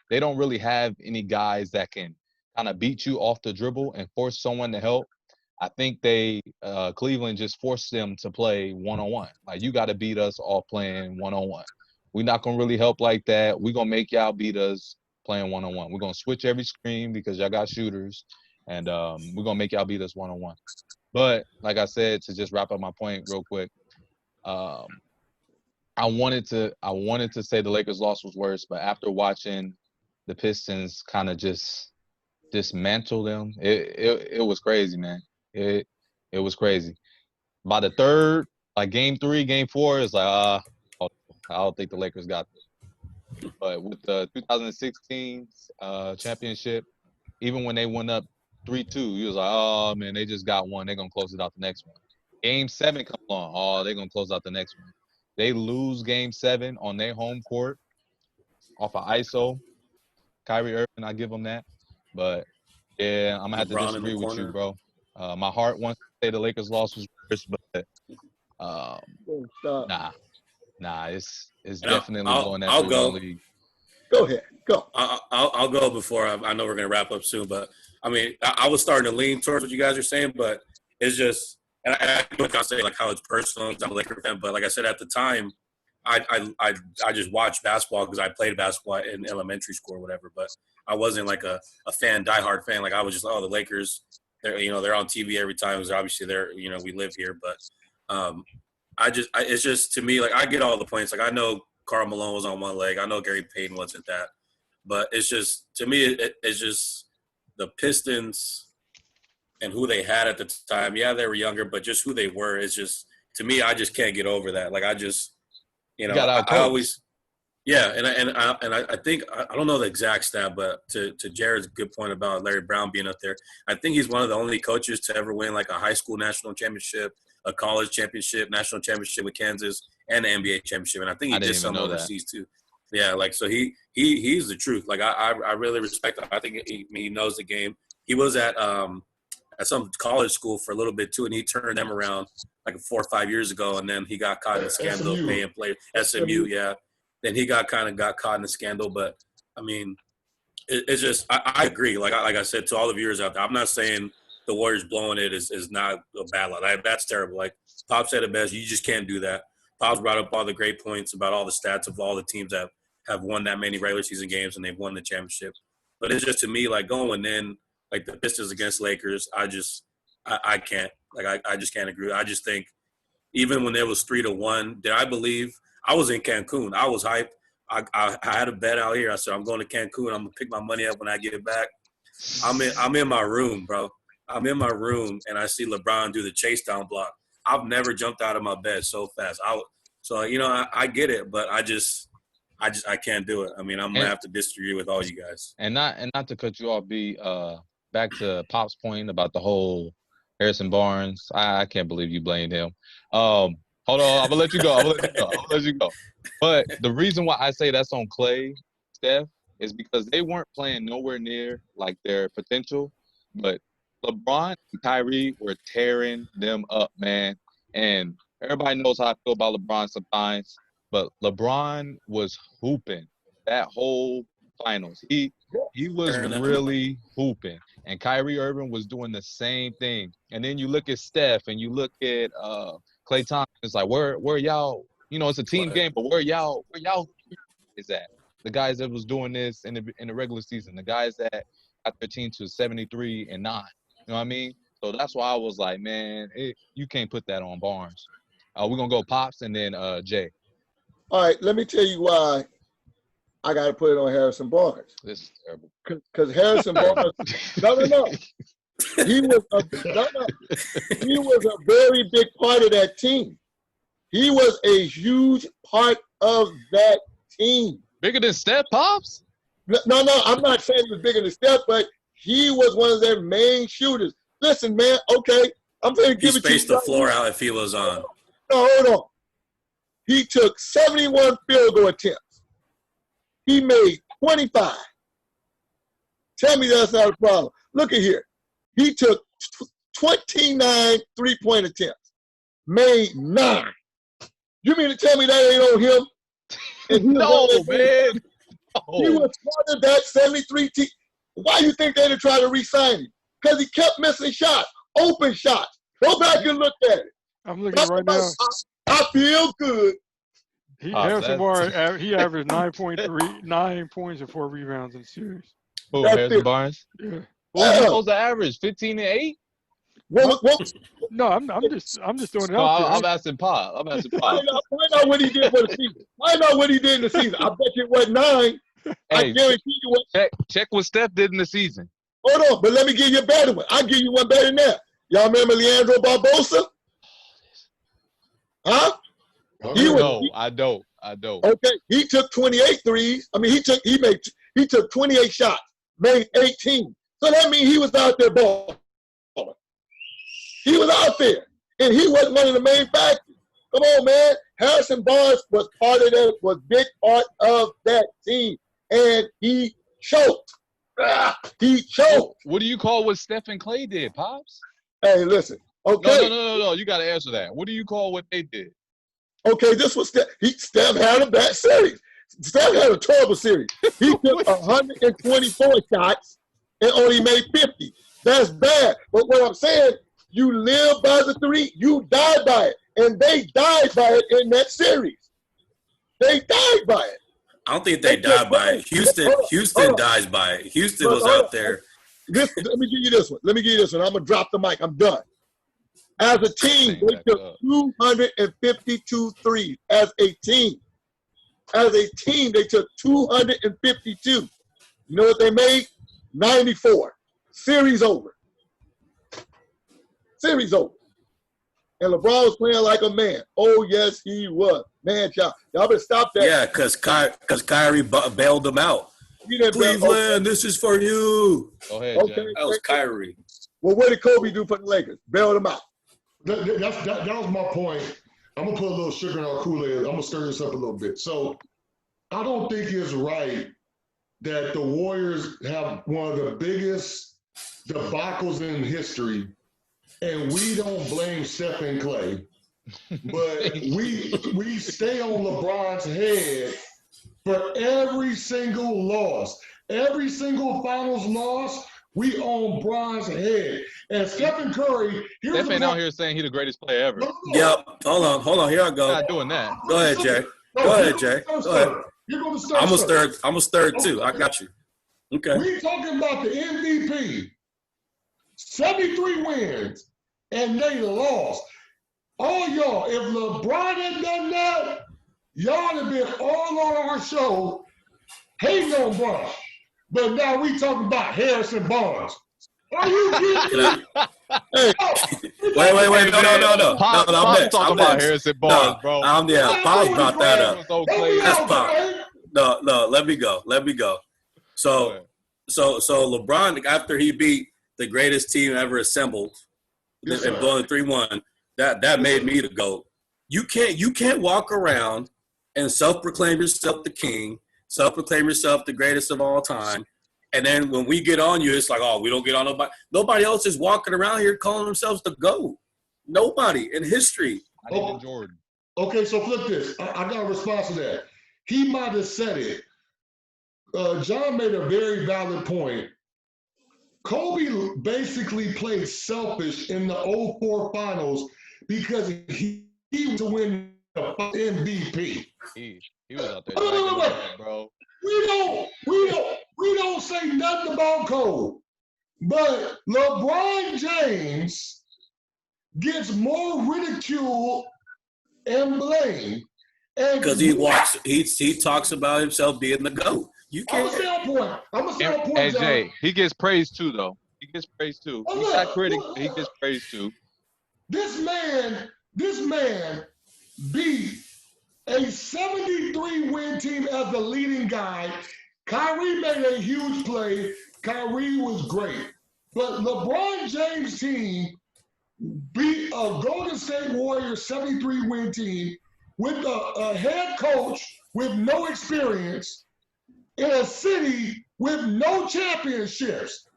They don't really have any guys that can kind of beat you off the dribble and force someone to help. I think Cleveland just forced them to play one-on-one. Like, you got to beat us off playing one-on-one. We're not going to really help like that. We're going to make y'all beat us playing one-on-one. We're going to switch every screen because y'all got shooters, and we're going to make y'all beat us one-on-one. But like I said, to just wrap up my point real quick, I wanted to say the Lakers' loss was worse, but after watching the Pistons kind of just dismantle them, it was crazy, man. It was crazy. By the third, like game 3, game 4, it's like I don't think the Lakers got this. But with the 2016 championship, even when they went up 3-2, you was like, oh man, they just got one. They're gonna close it out the next one. Game 7 comes along. Oh, they're gonna close out the next one. They lose game 7 on their home court off of ISO. Kyrie Irving, I give them that. But yeah, I'm gonna have to disagree with you, bro. My heart wants to say the Lakers' loss was worse, but nah, it's definitely going that third in the league. Go ahead, go. I'll go before I know we're gonna wrap up soon, but I mean, I was starting to lean towards what you guys are saying, but it's just, and I don't say like how it's personal. I'm a Laker fan, but like I said at the time, I just watched basketball because I played basketball in elementary school or whatever, but I wasn't like a diehard fan. Like I was just, the Lakers, they're on TV every time because obviously we live here, but it's just, to me, like I get all the points. Like I know Karl Malone was on one leg. I know Gary Payton wasn't that, but it's just, to me, it's just the Pistons and who they had at the time. Yeah, they were younger, but just who they were is just, to me, I just can't get over that. Like I just, I always, and I think, I don't know the exact stat, but to Jared's good point about Larry Brown being up there, I think he's one of the only coaches to ever win like a high school national championship, a college championship, national championship with Kansas, and the NBA championship. And I think he did some overseas too. Yeah, like so he's the truth. Like I really respect him. I think he knows the game. He was at some college school for a little bit too, and he turned them around like 4 or 5 years ago, and then he got caught in a scandal, paying play SMU, yeah. Then he got caught in the scandal, but I mean, it's just I agree. Like I said to all the viewers out there, I'm not saying the Warriors blowing it is not a bad lot. That's terrible. Like Pop said it best, you just can't do that. Pop's brought up all the great points about all the stats of all the teams that have won that many regular season games and they've won the championship. But it's just, to me, like going in, like the Pistons against Lakers, I can't. Like I just can't agree. I just think even when there was 3-1, did I believe? I was in Cancun. I was hyped. I had a bet out here. I said, I'm going to Cancun. I'm gonna pick my money up when I get it back. I'm in my room, bro. I'm in my room and I see LeBron do the chase down block. I've never jumped out of my bed so fast. I get it, but I can't do it. I mean, I'm gonna have to disagree with all you guys. And not to cut you off, back to Pop's point about the whole Harrison Barnes. I can't believe you blamed him. Hold on, I'm gonna let you go. But the reason why I say that's on Clay, Steph, is because they weren't playing nowhere near like their potential. But LeBron and Kyrie were tearing them up, man. And everybody knows how I feel about LeBron sometimes. But LeBron was hooping that whole finals. He was really hooping. And Kyrie Irving was doing the same thing. And then you look at Steph and you look at Klay Thompson. It's like, where y'all, You know, it's a team Right. game, but where y'all is at? The guys that was doing this in the regular season, the guys that got their team to 73-9. You know what I mean? So that's why I was like, man, you can't put that on Barnes. We're gonna go Pops and then Jay. All right, let me tell you why I got to put it on Harrison Barnes. This is terrible. Because Harrison Barnes, no. He was a very big part of that team. He was a huge part of that team. Bigger than Steph, Pops? No, I'm not saying he was bigger than Steph, but he was one of their main shooters. Listen, man, okay, I'm going to He give it to you. spaced the floor out if he was on. No, hold on. He took 71 field goal attempts. He made 25. Tell me that's not a problem. Look at here. He took 29 three-point attempts, made 9. You mean to tell me that ain't on him? And he No, was man. He was part of that 73 team. Why you think they didn't try to re-sign him? Because he kept missing shots, open shots. Go back and look at it. I'm looking right now. I feel good. Harrison Barnes, he averaged 9 points and 4 rebounds in the series. Oh, That's Harrison it. Barnes? Yeah. What was he supposed to average? 15 and 8? No, I'm just throwing it No, out there. I'm asking Pop. Find out what he did for the season. Find out what he did in the season. I bet you it wasn't 9. I Hey, guarantee you what. check what Steph did in the season. Hold on, but let me give you a better one. I'll give you one better than that. Y'all remember Leandro Barbosa? Huh? I don't. Okay, he took 28 threes. I mean, he took 28 shots, made 18. So that means he was out there balling. He was out there, and he wasn't one of the main factors. Come on, man. Harrison Barnes was part of that, was big part of that team, and he choked. He choked. What do you call what Steph and Clay did, Pops? Hey, listen. Okay. No. You got to answer that. What do you call what they did? Okay, this was Steph. Steph had a bad series. Steph had a terrible series. He took 124 shots and only made 50. That's bad. But what I'm saying, you live by the 3, you die by it. And they died by it in that series. They died by it. I don't think they died by it. Houston dies by it. Houston was out there. Let me give you this one. I'm going to drop the mic. I'm done. As a team, they took 252 threes. As a team, they took 252. You know what they made? 94. Series over. And LeBron was playing like a man. Oh, yes, he was. Man, y'all better stop that. Yeah, because Kyrie bailed them out. Cleveland, this is for you. Go ahead, Okay. Jay. That was Kyrie. Well, what did Kobe do for the Lakers? Bailed them out. That was my point. I'm going to put a little sugar in our Kool-Aid. I'm going to stir this up a little bit. So I don't think it's right that the Warriors have one of the biggest debacles in history, and we don't blame Steph and Clay, but we stay on LeBron's head for every single loss. Every single finals loss, we on Bron's head. And Stephen Curry, Steph ain't out here saying he's the greatest player ever. No. Yep. Hold on. Here I go. Not doing that. Go ahead, Jay. Go ahead. You're going to start. I'm a third too. I got you. Okay. We talking about the MVP. 73 wins, and they lost. All y'all, if LeBron had done that, y'all have been all on our show hating on Bron. But now we talking about Harrison Barnes. Are you kidding me? Hey, Wait. No. Pop, I'm next. talking about Harrison Barnes, bro. Pop brought that up. That's Pop. man. No, let me go. So LeBron, after he beat the greatest team ever assembled and blowing 3-1, that made me the GOAT. You can't walk around and self-proclaim yourself the king, self-proclaim yourself the greatest of all time, and then when we get on you, it's like, oh, we don't get on nobody. Nobody else is walking around here calling themselves the GOAT. Nobody in history. Not even Jordan. Okay, so flip this. I got a response to that. He might have said it. John made a very valid point. Kobe basically played selfish in the 04 finals because he was to win the MVP. He was out there Wait, wait, jacking wait, it up, bro. We don't say nothing about Cole, but LeBron James gets more ridicule and blame. Because he talks about himself being the GOAT. You I'm can't. gonna stay on point, Hey, John. Jay, he gets praised too, though. He gets praised too. Oh, He's look, not critic. look, He gets praised too. This man beat a 73 win team as the leading guy. Kyrie made a huge play. Kyrie was great. But LeBron James' team beat a Golden State Warriors 73 win team with a head coach with no experience in a city with no championships.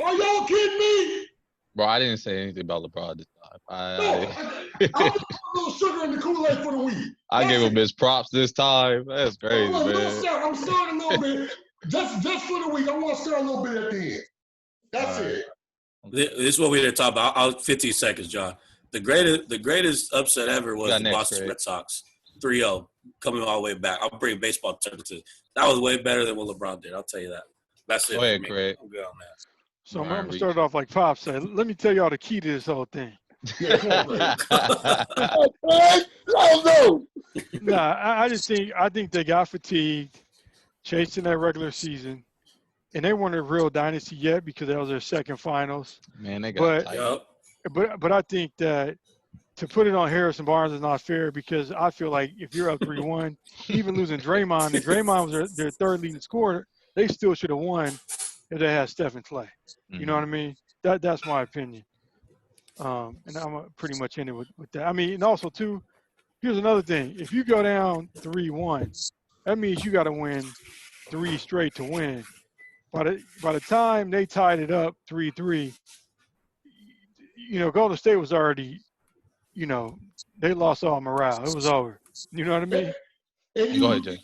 Are y'all kidding me? Bro, I didn't say anything about LeBron this time. No, I'm putting a little sugar in the Kool-Aid for the week. I gave him his props this time. That's crazy, man. I'm starting a little bit. Just for the week, I want to start a little bit at the end. That's it. This is what we're going to talk about. I'll 15 seconds, John. The greatest upset ever was the Boston Red Sox. 3-0, coming all the way back. I'll bring baseball terms to it. That was way better than what LeBron did. I'll tell you that. That's it. Go ahead, Craig. I'm good on that. So I'm going to start off like Pop said. Let me tell y'all the key to this whole thing. Yeah, come on, I just think they got fatigued chasing that regular season, and they weren't a real dynasty yet because that was their second finals. Man, they got tight. But I think that to put it on Harrison Barnes is not fair because I feel like if you're up 3-1, even losing Draymond, and Draymond was their third leading scorer, they still should have won if they had Steph and Clay. You know what I mean? That's my opinion. And I'm pretty much in it with that. I mean, and also, too, here's another thing. If you go down 3-1, that means you got to win 3 straight to win. By the time they tied it up 3-3, Golden State was already, they lost all morale. It was over. You know what I mean? And Go ahead, Jay.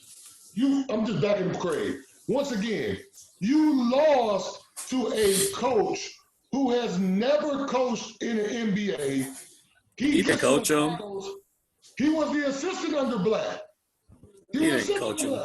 I'm just backing Craig. Once again, you lost to a coach who has never coached in the NBA. He can coach him. He was the assistant under Black. He didn't coach him.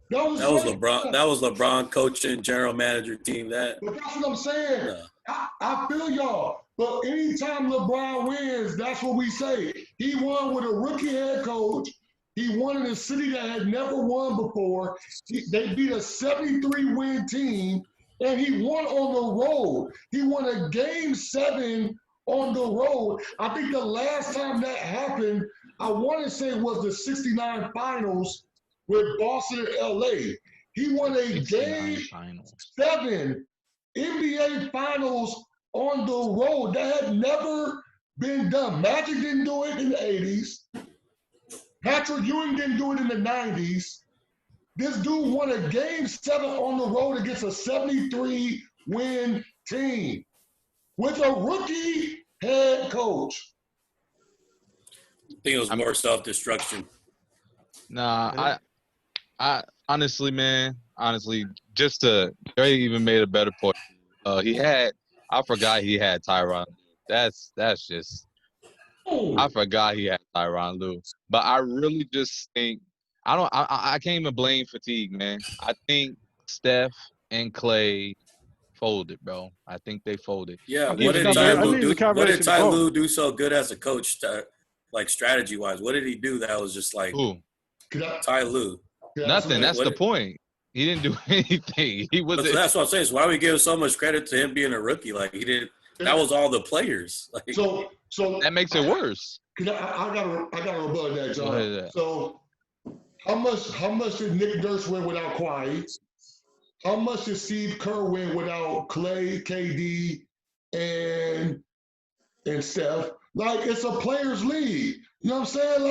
That was LeBron. That was LeBron coaching general manager team. But that's what I'm saying. I feel y'all. But anytime LeBron wins, that's what we say. He won with a rookie head coach. He won in a city that had never won before. They beat a 73-win team, and he won on the road. He won a Game 7 on the road. I think the last time that happened, I want to say was the 69 finals with Boston and LA. He won a Game 7 NBA finals on the road. That had never been done. Magic didn't do it in the 80s. Patrick Ewing didn't do it in the 90s. This dude won a Game 7 on the road against a 73-win team with a rookie head coach. I think it was more self-destruction. Nah, I honestly, just to Dre even made a better point. I forgot he had Tyronn. That's just. I forgot he had Tyronn Lue. But I really just think I can't even blame fatigue, man. I think Steph and Clay folded, bro. I think they folded. Yeah, what did Ty Lue do so good as a coach, like strategy-wise? What did he do that was just like Ty Lue? Nothing. That's the point. He didn't do anything. He was. That's what I'm saying. So why we give so much credit to him being a rookie? Like he didn't. That was all the players. Like, so that makes it worse. I gotta rebut that, John. So how much did Nick Nurse win without Kawhi? How much did Steve Kerr win without Clay, KD, and Steph? Like, it's a players' league. You know what I'm saying?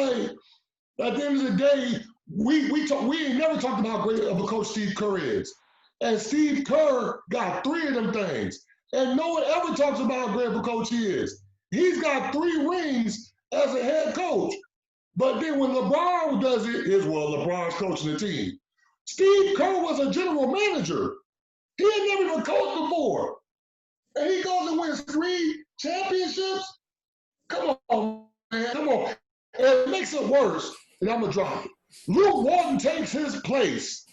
Like, at the end of the day, we ain't never talked about how great of a coach Steve Kerr is. And Steve Kerr got 3 of them things. And no one ever talks about how great of a coach he is. He's got 3 rings as a head coach. But then when LeBron does it, LeBron's coaching the team. Steve Kerr was a general manager. He had never been coached before. And he goes and wins 3 championships? Come on, man. Come on. And it makes it worse, and I'm going to drop it. Luke Walton takes his place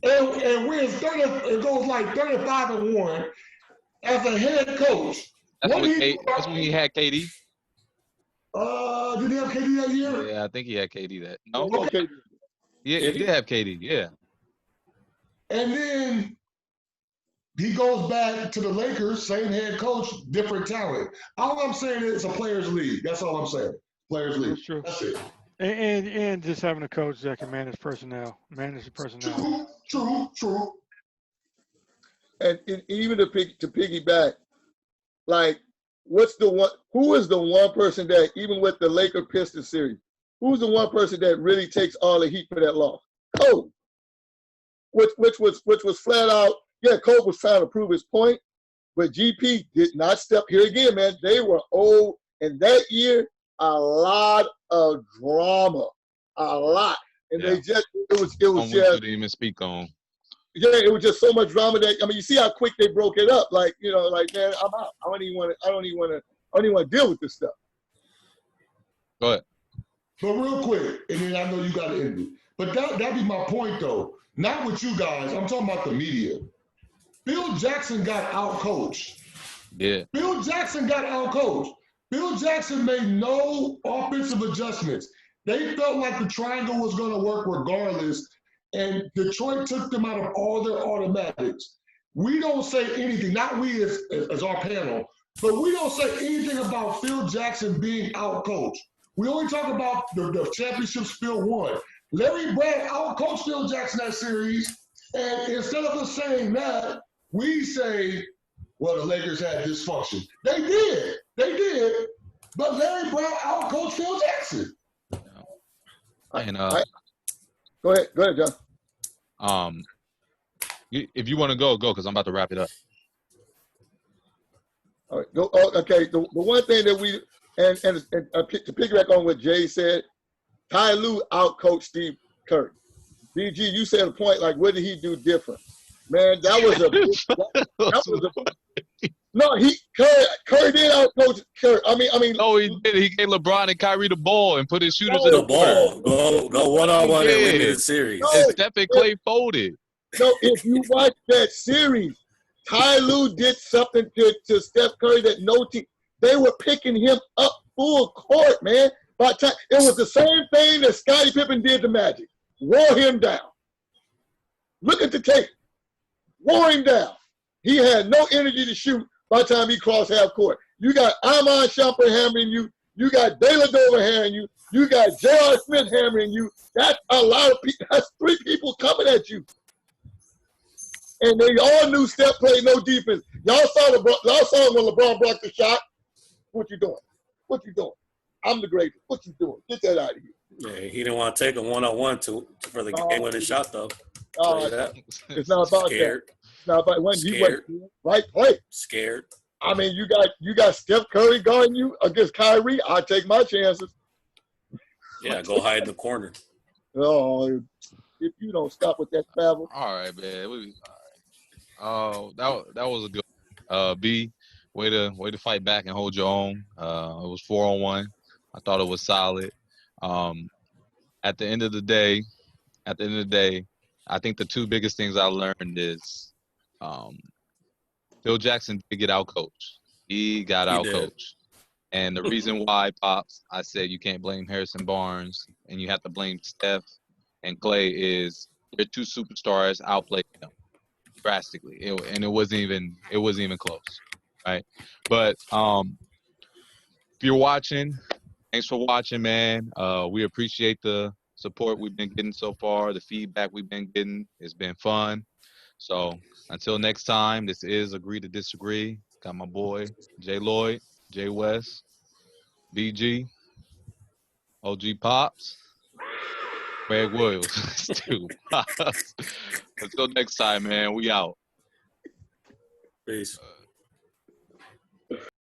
and wins 30, it goes like 35-1 as a head coach. That's when he had KD. Did he have KD that year? Yeah, I think he had KD that. No, Okay. yeah, he did have KD. Yeah. And then he goes back to the Lakers, same head coach, different talent. All I'm saying is it's a players' league. That's all I'm saying. Players' league. That's true. That's it. And just having a coach that can manage personnel, manage the personnel. True. And even to piggyback, like, who is the one person that, even with the Laker Pistons series, who's the one person that really takes all the heat for that loss? Kobe. Which was flat out, yeah, Kobe was trying to prove his point, but GP did not step here again, man. They were old, and that year, a lot of drama. A lot. And Yeah. they just it was One we just couldn't even speak on. yeah, it was just so much drama that, I mean, you see how quick they broke it up. Like, you know, like, man, I'm out. I don't even want to deal with this stuff. Go ahead. But real quick, and then I know you got to end it. But that'd be my point, though. Not with you guys. I'm talking about the media. Phil Jackson got out-coached. Yeah. Phil Jackson got out-coached. Phil Jackson made no offensive adjustments. They felt like the triangle was going to work regardless, and Detroit took them out of all their automatics. We don't say anything, not we as our panel, but we don't say anything about Phil Jackson being out-coached. We only talk about the championships Phil won. Larry Brand out-coached Phil Jackson that series, and instead of us saying that, we say, well, the Lakers had dysfunction. They did, but Larry Brown out-coached Phil Jackson. And Go ahead, John. if you want to go because I'm about to wrap it up. All right, go. Oh, okay, the one thing that we and to piggyback on what Jay said, Ty Lue out-coached Steve Kerr. BG, you said a point like, what did he do different? Man, that was a no. Curry did outcoach Kerr. I mean. No, he did. He gave LeBron and Kyrie the ball and put his shooters in The the ball. Go one-on-one and win the series. No. And Steph and Clay folded. No, if you watch that series, Ty Lue did something to Steph Curry that no team. They were picking him up full court, man. By time it was the same thing that Scottie Pippen did to Magic. Wore him down. Look at the tape. Wore him down. He had no energy to shoot by the time he crossed half court. You got Armand Shumpert hammering you. You got De La Dover hammering you. You got J.R. Smith hammering you. That's a lot of people. That's three people coming at you. And they all knew Steph played no defense. Y'all saw when LeBron blocked the shot. What you doing? I'm the greatest. What you doing? Get that out of here. Yeah, he didn't want to take a one-on-one for the game-winning shot, though. It's not about Scared. that. It's not about when Scared. you went right play. Scared. I mean, you got Steph Curry guarding you against Kyrie. I take my chances. Yeah, go hide in the corner. Oh, if you don't stop with that travel. All right, man. All right. Oh, that was a good B. Way to fight back and hold your own. It was 4-on-1. I thought it was solid. At the end of the day, I think the two biggest things I learned is Phil Jackson did get out-coached. He got out-coached. And the reason why, Pops, I said you can't blame Harrison Barnes and you have to blame Steph and Clay is their two superstars outplayed him drastically. And it wasn't even close, right? But if you're watching, thanks for watching, man. We appreciate the support we've been getting so far, the feedback we've been getting. It's been fun. So until next time, this is Agree to Disagree. Got my boy, Jay Lloyd, Jay West, BG, OG Pops, Craig Williams. Until next time, man, we out. Peace.